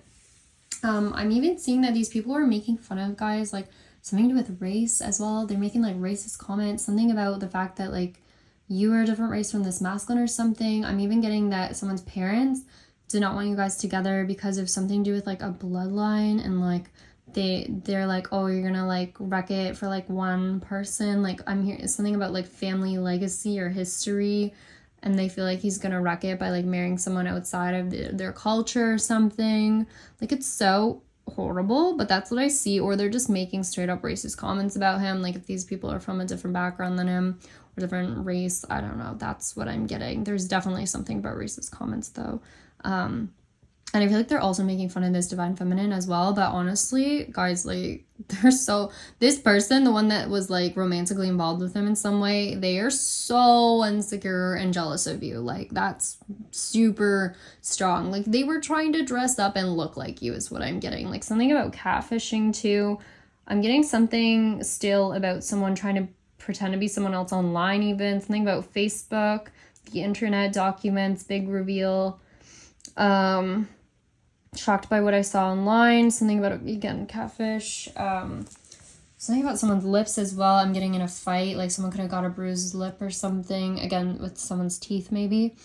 I'm even seeing that these people are making fun of guys, like something to do with race as well. They're making like racist comments, something about the fact that like you are a different race from this masculine or something. I'm even getting that someone's parents did not want you guys together because of something to do with like a bloodline, and like they're like, oh, you're gonna like wreck it for like one person. Like, I'm hearing something about like family legacy or history, and they feel like he's gonna wreck it by like marrying someone outside of their culture or something. Like, it's so horrible, but that's what I see. Or they're just making straight up racist comments about him, like if these people are from a different background than him or different race. I don't know, that's what I'm getting. There's definitely something about racist comments though. And I feel like they're also making fun of this divine feminine as well. But honestly, guys, like, this person, the one that was like romantically involved with him in some way, they are so insecure and jealous of you. Like, that's super strong. Like, they were trying to dress up and look like you is what I'm getting. Like, something about catfishing too. I'm getting something still about someone trying to pretend to be someone else online even. Something about Facebook, the internet, documents, big reveal. Shocked by what I saw online. Something about, again, catfish. Something about someone's lips as well. I'm getting in a fight. Like, someone could have got a bruised lip or something. Again, with someone's teeth maybe.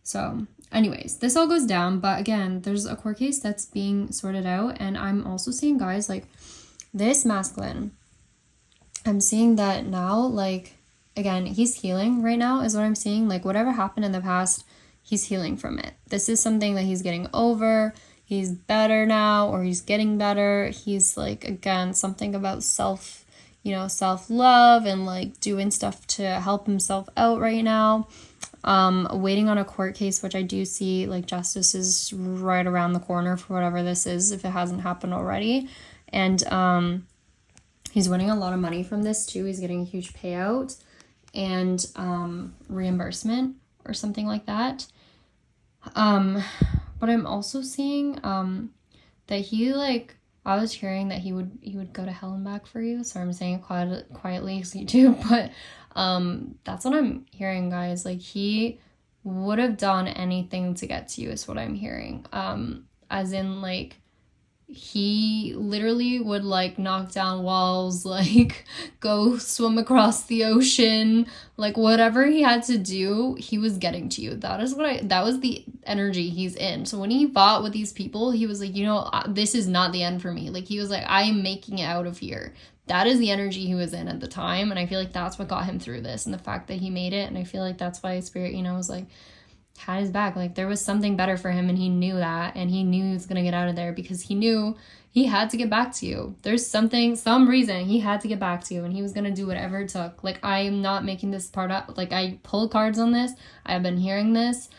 So, anyways, this all goes down. But again, there's a court case that's being sorted out. And I'm also seeing, guys, like, this masculine. I'm seeing that now, like, again, he's healing right now is what I'm seeing. Like, whatever happened in the past, he's healing from it. This is something that he's getting over. He's better now, or he's getting better. He's like, again, something about self-love and like doing stuff to help himself out right now. Waiting on a court case, which I do see like justice is right around the corner for whatever this is, if it hasn't happened already. And he's winning a lot of money from this too. He's getting a huge payout and reimbursement or something like that. But I'm also seeing that he, like, I was hearing that he would go to hell and back for you. So I'm saying it quietly so you do, but that's what I'm hearing, guys. Like, he would have done anything to get to you is what I'm hearing. As in, like, he literally would like knock down walls, like go swim across the ocean, like whatever he had to do, he was getting to you. That was the energy he's in. So when he fought with these people, he was like, you know, this is not the end for me. Like, he was like, I am making it out of here. That is the energy he was in at the time. And I feel like that's what got him through this, and the fact that he made it. And I feel like that's why Spirit, you know, was like, had his back. Like, there was something better for him, and he knew that, and he knew he was gonna get out of there because he knew he had to get back to you. There's some reason he had to get back to you, and he was gonna do whatever it took. Like, I am not making this part up. Like, I pulled cards on this. I have been hearing this.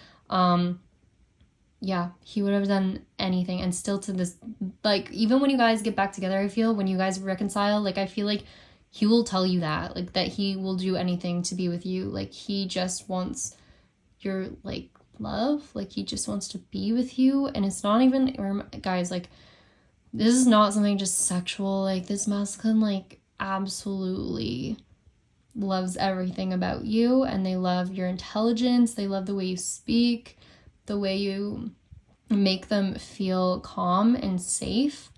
Yeah, he would have done anything, and still to this, like, even when you guys get back together, I feel, when you guys reconcile, like, I feel like he will tell you that, like, that he will do anything to be with you. Like, he just wants your, like, love. Like, he just wants to be with you. And it's not even, guys, like, this is not something just sexual. Like, this masculine, like, absolutely loves everything about you, and they love your intelligence. They love the way you speak, the way you make them feel calm and safe.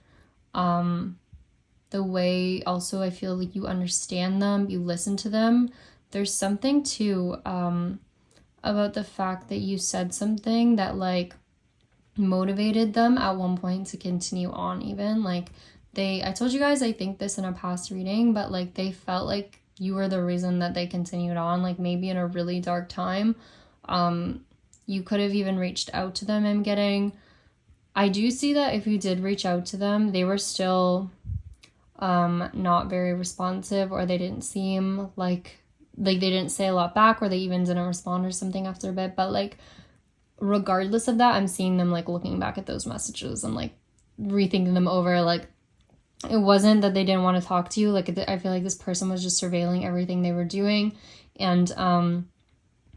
The way also I feel like you understand them, you listen to them. There's something too about the fact that you said something that, like, motivated them at one point to continue on even. Like, I told you guys, I think this in a past reading, but, like, they felt like you were the reason that they continued on, like maybe in a really dark time. You could have even reached out to them. I do see that if you did reach out to them, they were still not very responsive, or they didn't seem like they didn't say a lot back, or they even didn't respond or something after a bit. But like regardless of that, I'm seeing them like looking back at those messages and like rethinking them over. Like it wasn't that they didn't want to talk to you. Like I feel like this person was just surveilling everything they were doing, and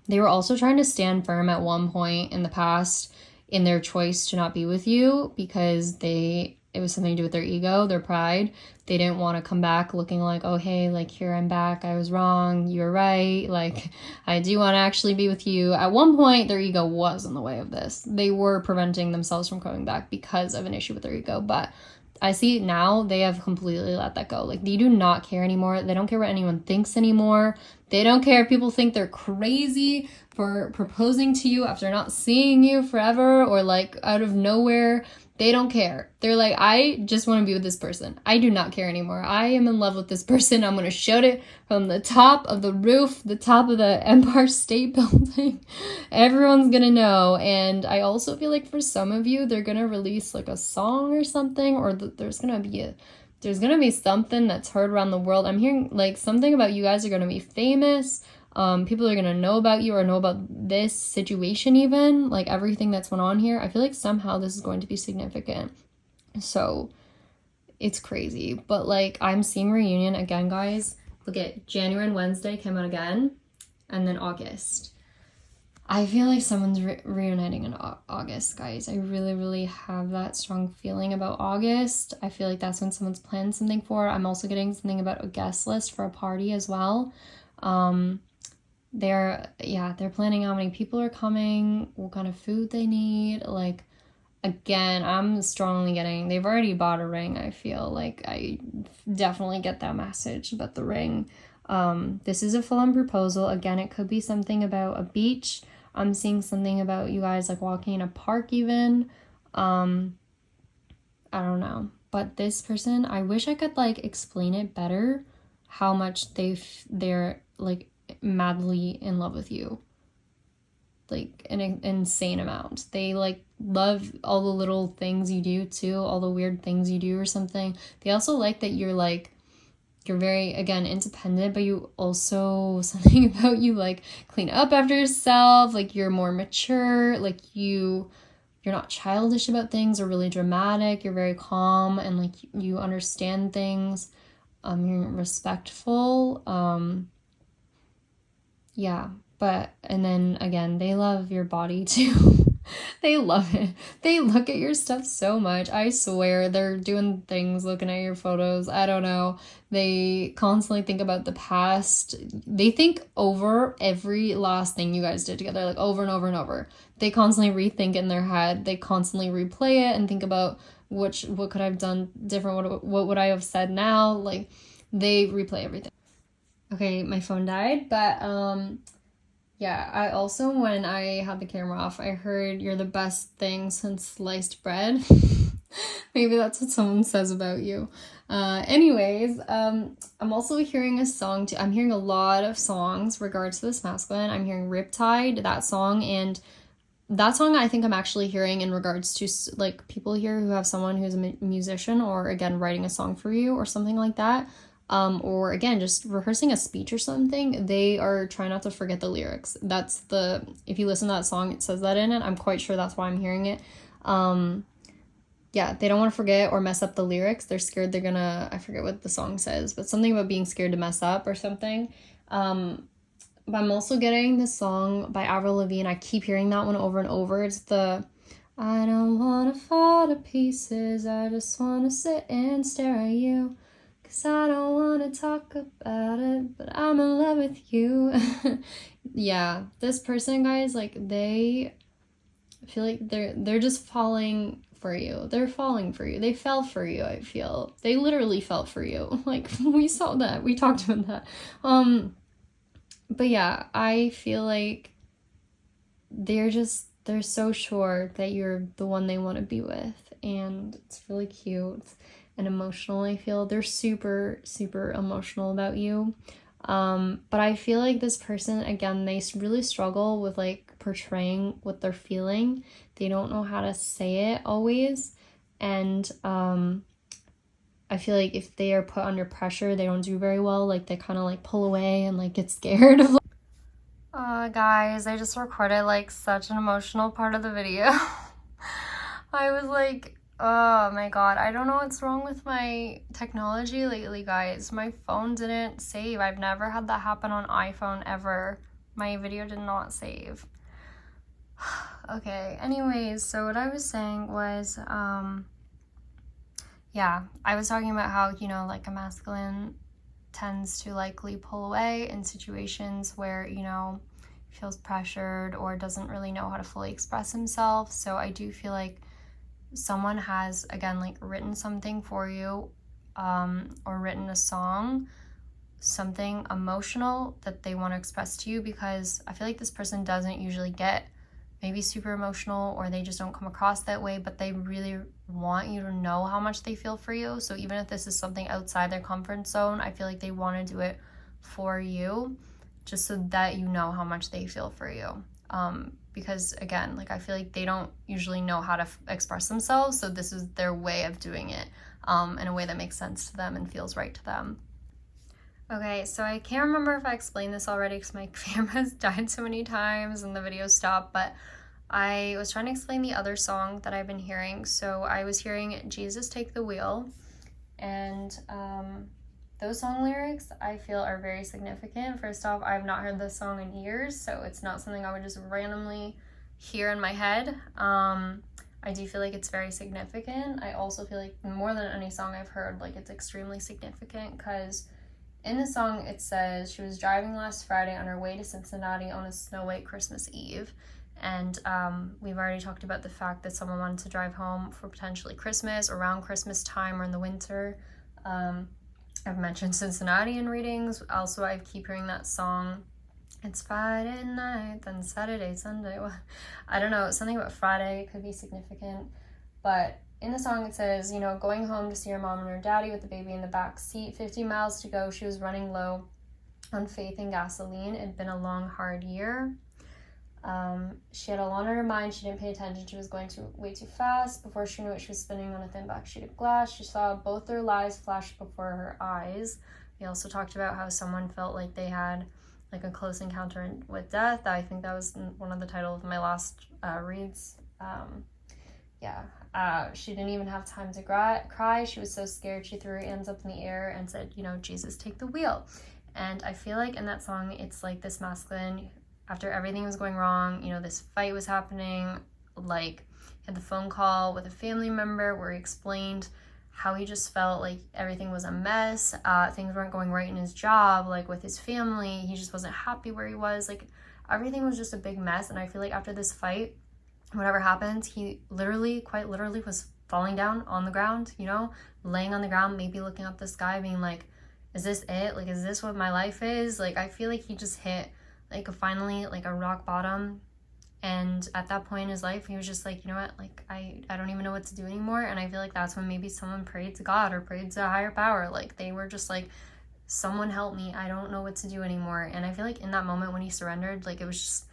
they were also trying to stand firm at one point in the past in their choice to not be with you, because it was something to do with their ego, their pride. They didn't want to come back looking like, oh, hey, like, here I'm back. I was wrong. You're right. Like, I do want to actually be with you. At one point, their ego was in the way of this. They were preventing themselves from coming back because of an issue with their ego. But I see now they have completely let that go. Like, they do not care anymore. They don't care what anyone thinks anymore. They don't care if people think they're crazy for proposing to you after not seeing you forever, or like out of nowhere. They don't care. They're like, I just want to be with this person. I do not care anymore. I am in love with this person. I'm going to shout it from the top of the roof, the top of the Empire State Building. Everyone's going to know. And I also feel like for some of you, they're going to release like a song or something, or there's going to be something that's heard around the world. I'm hearing like something about you guys are going to be famous. People are going to know about you, or know about this situation even, like everything that's went on here. I feel like somehow this is going to be significant. So it's crazy. But like I'm seeing reunion again, guys. Look at January and Wednesday came out again. And then August. I feel like someone's reuniting in August, guys. I really, really have that strong feeling about August. I feel like that's when someone's planned something for. I'm also getting something about a guest list for a party as well. They're planning how many people are coming, what kind of food they need. Like, again, I'm strongly getting, they've already bought a ring. I feel like I definitely get that message about the ring. This is a full-on proposal. Again, it could be something about a beach. I'm seeing something about you guys like walking in a park even. I don't know. But this person, I wish I could like explain it better, how much they're like madly in love with you, like an insane amount. They like love all the little things you do too, all the weird things you do or something. They also like that you're very, again, independent, but you also, something about you like clean up after yourself, like you're more mature, like you're not childish about things or really dramatic. You're very calm and like you understand things. You're respectful. Yeah, but, and then again, they love your body too. They love it. They look at your stuff so much. I swear, they're doing things, looking at your photos. I don't know. They constantly think about the past. They think over every last thing you guys did together, like over and over and over. They constantly rethink in their head. They constantly replay it and think about what could I have done different? What would I have said now? Like, they replay everything. Okay, my phone died, but yeah, I also, when I had the camera off, I heard you're the best thing since sliced bread. Maybe that's what someone says about you. Anyways, I'm also hearing a song too. I'm hearing a lot of songs regards to this masculine. I'm hearing Riptide, that song, and that song I think I'm actually hearing in regards to like people here who have someone who's a musician, or again writing a song for you or something like that. Or again, just rehearsing a speech or something. They are trying not to forget the lyrics. If you listen to that song, it says that in it. I'm quite sure that's why I'm hearing it. Yeah, they don't want to forget or mess up the lyrics. They're scared they're gonna, I forget what the song says, but something about being scared to mess up or something. But I'm also getting this song by Avril Lavigne. I keep hearing that one over and over. It's the, I don't want to fall to pieces. I just want to sit and stare at you. 'Cause I don't want to talk about it, but I'm in love with you. Yeah, this person, guys, like, I feel like they're just falling for you. They're falling for you. They fell for you, I feel. They literally fell for you. Like, we saw that. We talked about that. But yeah, I feel like they're so sure that you're the one they want to be with. And it's really cute and emotional. I feel they're super, super emotional about you. But I feel like this person, again, they really struggle with like portraying what they're feeling. They don't know how to say it always. And I feel like if they are put under pressure, they don't do very well. Like they kind of like pull away and like get scared of guys, I just recorded like such an emotional part of the video. I was like, oh my god, I don't know what's wrong with my technology lately, guys. My phone didn't save. I've never had that happen on iPhone ever. My video did not save. Okay, anyways, so what I was saying was, yeah, I was talking about how, you know, like a masculine tends to likely pull away in situations where, you know, feels pressured or doesn't really know how to fully express himself. So I do feel like someone has, again, like written something for you, or written a song, something emotional that they want to express to you, because I feel like this person doesn't usually get maybe super emotional, or they just don't come across that way, but they really want you to know how much they feel for you. So even if this is something outside their comfort zone, I feel like they want to do it for you, just so that you know how much they feel for you. Because again, like I feel like they don't usually know how to express themselves, so this is their way of doing it, in a way that makes sense to them and feels right to them. Okay, so I can't remember if I explained this already because my camera's died so many times and the video stopped, but I was trying to explain the other song that I've been hearing. So I was hearing Jesus Take the Wheel, and those song lyrics I feel are very significant. First off, I've not heard this song in years, so it's not something I would just randomly hear in my head. I do feel like it's very significant. I also feel like more than any song I've heard, like it's extremely significant, because in the song it says she was driving last Friday on her way to Cincinnati on a snow white Christmas Eve. And we've already talked about the fact that someone wanted to drive home for potentially Christmas, around Christmas time or in the winter. I've mentioned Cincinnati in readings. Also, I keep hearing that song. It's Friday night, then Saturday, Sunday. I don't know, something about Friday could be significant. But in the song it says, you know, going home to see her mom and her daddy with the baby in the back seat. 50 miles to go. She was running low on faith and gasoline. It'd been a long, hard year. She had a lot on her mind. She didn't pay attention. She was going way too fast. Before she knew it, she was spinning on a thin black sheet of glass. She saw both their lives flash before her eyes. We also talked about how someone felt like they had like a close encounter with death. I think that was one of the titles of my last reads. She didn't even have time to cry. She was so scared. She threw her hands up in the air and said, you know, Jesus, take the wheel. And I feel like in that song, it's like this masculine, after everything was going wrong, you know, this fight was happening, like had the phone call with a family member where he explained how he just felt like everything was a mess. Things weren't going right in his job, like with his family. He just wasn't happy where he was. Like everything was just a big mess. And I feel like after this fight, whatever happened, he quite literally was falling down on the ground, you know, laying on the ground, maybe looking up the sky, being like, is this it? Like, is this what my life is? Like, I feel like he just hit like finally like a rock bottom. And at that point in his life, he was just like, you know what, like I don't even know what to do anymore. And I feel like that's when maybe someone prayed to God or prayed to a higher power. Like they were just like, someone help me, I don't know what to do anymore. And I feel like in that moment when he surrendered, like it was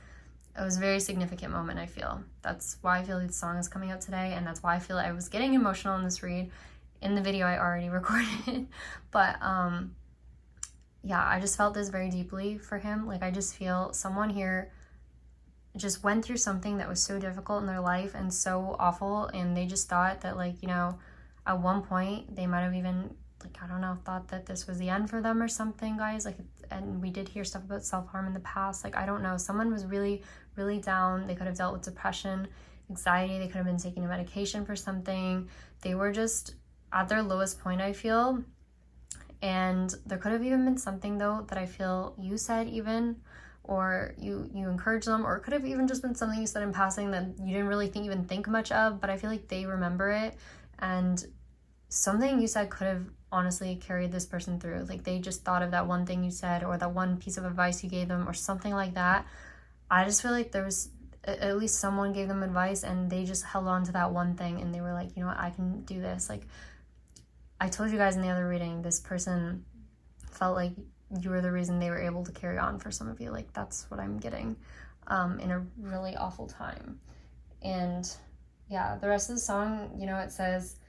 a very significant moment. I feel that's why I feel this song is coming out today, and that's why I feel I was getting emotional in this read. In the video I already recorded, but yeah, I just felt this very deeply for him. Like I just feel someone here just went through something that was so difficult in their life and so awful, and they just thought that, like, you know, at one point they might have even, like, I don't know, thought that this was the end for them or something, guys. Like, and we did hear stuff about self-harm in the past. Like, I don't know, someone was really, really down. They could have dealt with depression, anxiety. They could have been taking a medication for something. They were just at their lowest point, I feel. And there could have even been something, though, that I feel you said even, or you encouraged them, or it could have even just been something you said in passing that you didn't really even think much of, but I feel like they remember it. And something you said could have honestly carried this person through. Like, they just thought of that one thing you said, or that one piece of advice you gave them, or something like that. I just feel like there was at least someone gave them advice, and they just held on to that one thing, and they were like, you know what, I can do this. Like, I told you guys in the other reading, this person felt like you were the reason they were able to carry on for some of you. Like, that's what I'm getting in a really awful time. And yeah, the rest of the song, you know, it says,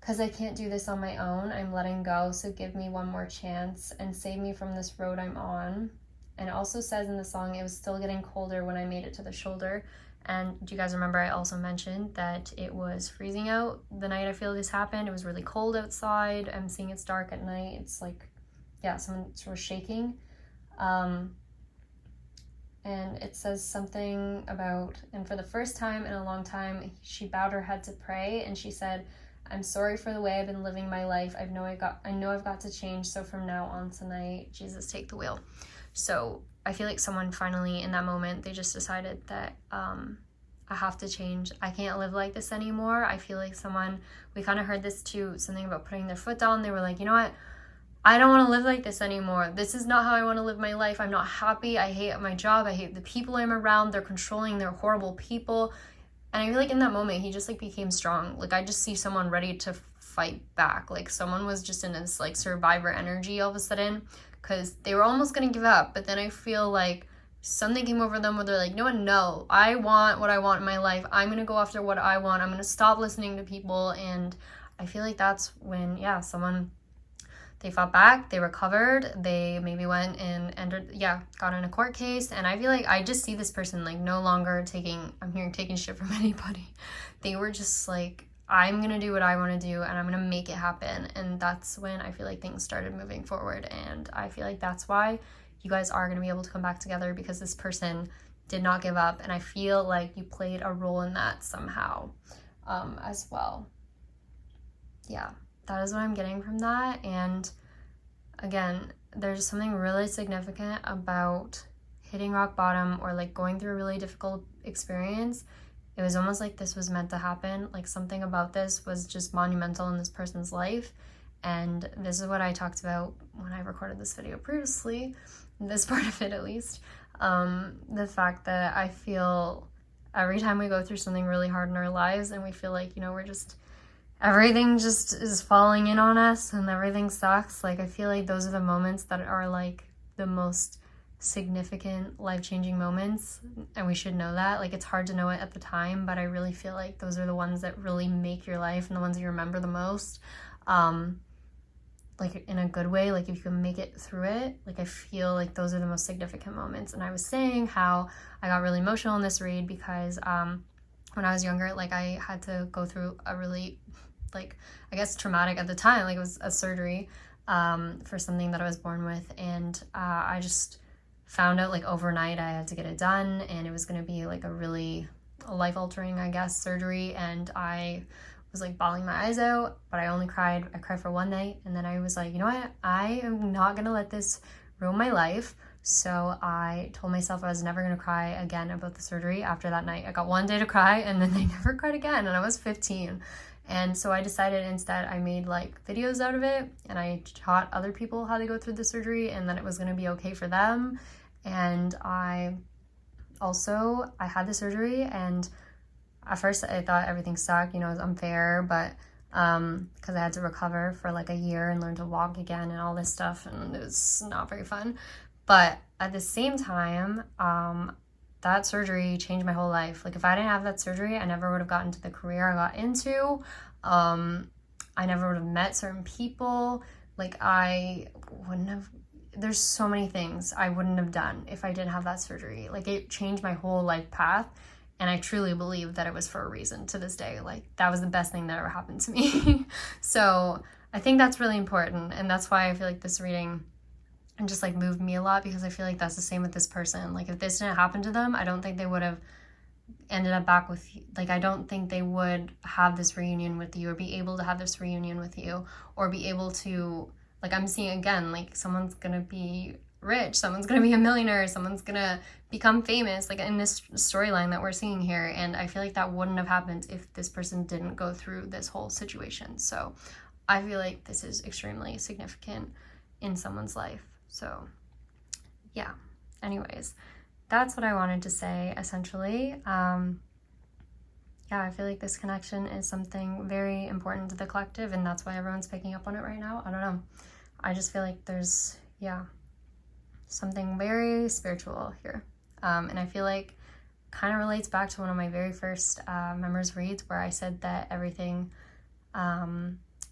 "'Cause I can't do this on my own, I'm letting go, so give me one more chance and save me from this road I'm on." And it also says in the song, "It was still getting colder when I made it to the shoulder." And do you guys remember I also mentioned that it was freezing out the night I feel this happened? It was really cold outside. I'm seeing it's dark at night. It's like, yeah, someone sort of shaking. And it says something about, "And for the first time in a long time, she bowed her head to pray, and she said, 'I'm sorry for the way I've been living my life. I know I've got to change. So from now on tonight, Jesus, take the wheel.'" So I feel like someone finally in that moment, they just decided that I have to change. I can't live like this anymore. I feel like we kind of heard this too, something about putting their foot down. They were like, you know what? I don't want to live like this anymore. This is not how I want to live my life. I'm not happy. I hate my job. I hate the people I'm around. They're controlling. They're horrible people. And I feel like in that moment, he just like became strong. Like, I just see someone ready to fight back. Like, someone was just in this like survivor energy all of a sudden, because they were almost going to give up. But then I feel like something came over them where they're like, no, I want what I want in my life. I'm going to go after what I want. I'm going to stop listening to people. And I feel like that's when, yeah, they fought back, they recovered, they maybe went and got in a court case. And I feel like I just see this person like no longer taking shit from anybody. They were just like, I'm gonna do what I want to do and I'm gonna make it happen. And that's when I feel like things started moving forward. And I feel like that's why you guys are gonna be able to come back together, because this person did not give up. And I feel like you played a role in that somehow as well. Yeah. That is what I'm getting from that. And again, there's something really significant about hitting rock bottom or like going through a really difficult experience. It was almost like this was meant to happen. Like, something about this was just monumental in this person's life. And this is what I talked about when I recorded this video previously, this part of it at least. The fact that I feel every time we go through something really hard in our lives and we feel like, you know, everything just is falling in on us and everything sucks. Like, I feel like those are the moments that are like the most significant life-changing moments, and we should know that. Like, it's hard to know it at the time, but I really feel like those are the ones that really make your life and the ones you remember the most, like in a good way. Like, if you can make it through it, like, I feel like those are the most significant moments. And I was saying how I got really emotional in this read because when I was younger, like, I had to go through a really, like, I guess traumatic at the time, like, it was a surgery for something that I was born with. And I just found out, like, overnight I had to get it done, and it was going to be like a really life-altering, I guess, surgery. And I was like bawling my eyes out, but I cried for one night, and then I was like, you know what, I am not gonna let this ruin my life. So I told myself I was never gonna cry again about the surgery after that night. I got one day to cry, and then I never cried again, and I was 15. And so I decided instead, I made like videos out of it, and I taught other people how to go through the surgery, and that it was gonna be okay for them. And I had the surgery, and at first I thought everything sucked, you know, it was unfair, but because I had to recover for like a year and learn to walk again and all this stuff, and it was not very fun. But at the same time, that surgery changed my whole life. Like, if I didn't have that surgery, I never would have gotten to the career I got into. I never would have met certain people. Like, I wouldn't have, there's so many things I wouldn't have done if I didn't have that surgery. Like, it changed my whole life path. And I truly believe that it was for a reason to this day. Like, that was the best thing that ever happened to me. So I think that's really important. And that's why I feel like this reading just like moved me a lot, because I feel like that's the same with this person. Like, if this didn't happen to them, I don't think they would have ended up back with you. Like, I don't think they would have this reunion with you, or be able to have this reunion with you, or be able to, like, I'm seeing again, like, someone's gonna be rich, someone's gonna be a millionaire, someone's gonna become famous, like in this storyline that we're seeing here. And I feel like that wouldn't have happened if this person didn't go through this whole situation. So I feel like this is extremely significant in someone's life. So yeah, anyways, that's what I wanted to say essentially. Yeah, I feel like this connection is something very important to the collective, and that's why everyone's picking up on it right now. I don't know, I just feel like there's, yeah, something very spiritual here. And I feel like kind of relates back to one of my very first members reads, where I said that everything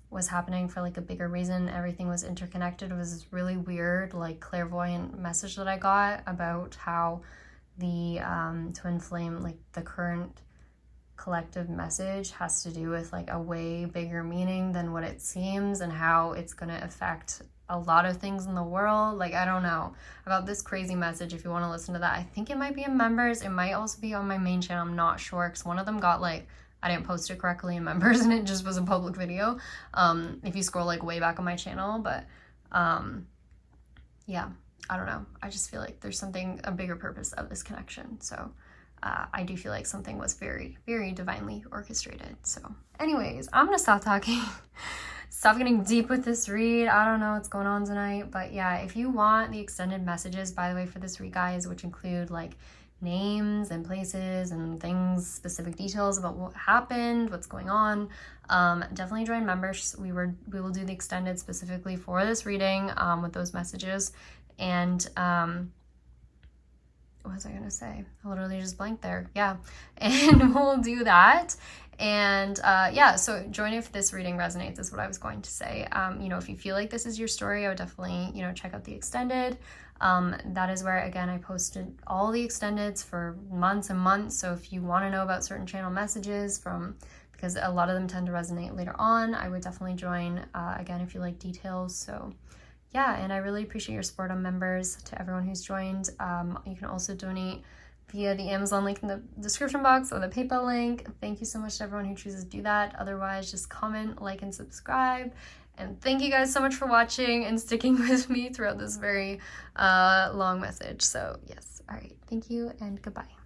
was happening for like a bigger reason. Everything was interconnected. It was this really weird, like, clairvoyant message that I got about how the twin flame, like the current collective message, has to do with like a way bigger meaning than what it seems, and how it's going to affect a lot of things in the world. Like, I don't know. I got this crazy message. If you want to listen to that, I think it might be in members. It might also be on my main channel. I'm not sure, because one of them got like, I didn't post it correctly in members and it just was a public video. If you scroll like way back on my channel, but yeah, I don't know. I just feel like there's something, a bigger purpose of this connection. So I do feel like something was very, very divinely orchestrated. So anyways, I'm gonna stop talking. Stop getting deep with this read. I don't know what's going on tonight, but yeah, if you want the extended messages, by the way, for this read, guys, which include like names and places and things, specific details about what happened, what's going on, definitely join members. We will do the extended specifically for this reading with those messages. And what was I gonna say? I literally just blanked there. Yeah, and we'll do that. And yeah, so join if this reading resonates, is what I was going to say. You know, if you feel like this is your story, I would definitely, you know, check out the extended. That is where, again, I posted all the extendeds for months and months. So if you want to know about certain channel messages because a lot of them tend to resonate later on, I would definitely join, again, if you like details. So yeah, and I really appreciate your support on members. To everyone who's joined, you can also donate via the Amazon link in the description box or the PayPal link. Thank you so much to everyone who chooses to do that. Otherwise, just comment, like, and subscribe. And thank you guys so much for watching and sticking with me throughout this very long message. So yes, all right, thank you and goodbye.